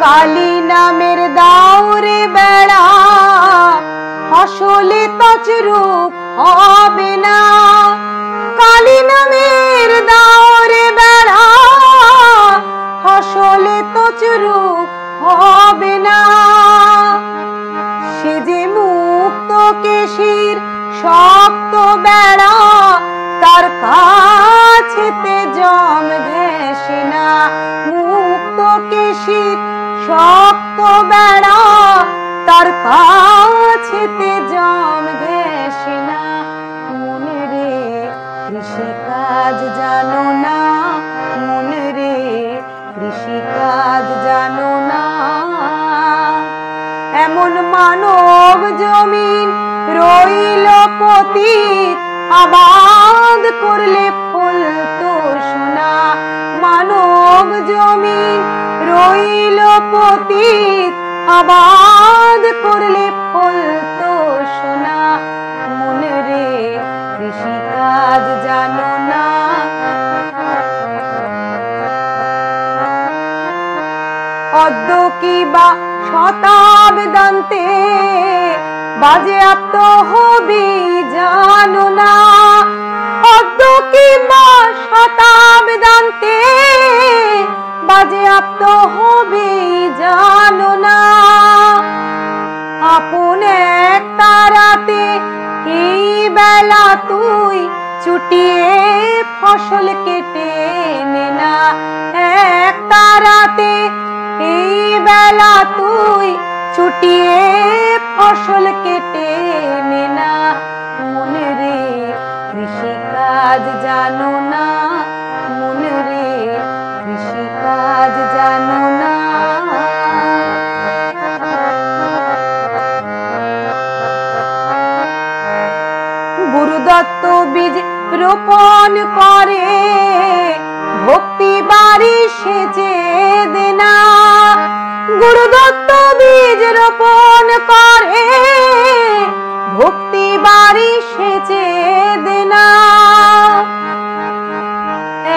কালী নামের দাওরে বেড়া ফসলে তছরূপ হবে না। কালী নামের দাওরে বেড়া ফসলে তছরূপ হবে না। সে যে মুক্ত কেশির শক্ত বেড়া তার কাছেতে জম ঘেঁষে না। মুক্ত কেশির শক্ত বেড়া তার কাছেতে জম ঘেঁষে না। মনে রে কৃষিকাজ জানো না, মনে রে কৃষিকাজ জানো না। এমন মানব জমিন রইল পতিত, আবাদ করলে ফলতো সোনা। মানব জমিন রইল পতিত, আবাদ করলে ফলতো সোনা। মনে রে কৃষিকাজ জানো না। অদ্য কিবা শতাব্দান্তে বাজেয়াপ্ত হবি জানো না। অদ্য কিবা শতাব্দান্তে বাজেয়াপ্ত হবি জানো না। আপন এক তারাতে এই বেলা তুই চুটিয়ে ফসল কেটে নে না। এক তারাতে এই বেলা তুই চুটিয়ে ফসল কেটে নে না। মনে রে কৃষিকাজ জানো না, মনে রে কৃষিকাজ জানো না। গুরুদত্ত বীজ রোপণ করে ভক্তি বাড়ি সেচে দে না। গুরুদত্ত বীজ রোপণ করে ভক্তি বাড়ি সেচে দে না।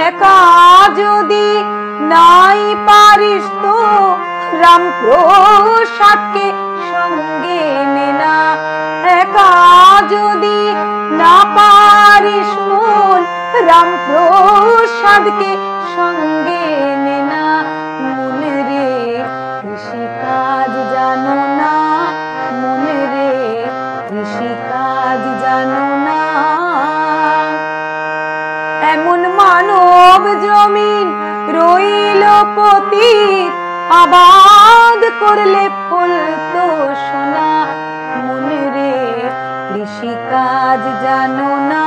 একা যদি নাই পারিস তো রামপ্রসাদকে সঙ্গে নে না। একা যদি না পারিস মন রামপ্রসাদকে সঙ্গে নে না। মনে রে কৃষিকাজ জানো না, মনে রে কৃষিকাজ জানো না। এমন মানব জমিন রইল পতিত, আবাদ করলে ফলতো সোনা। মনে রে কৃষিকাজ জানো না।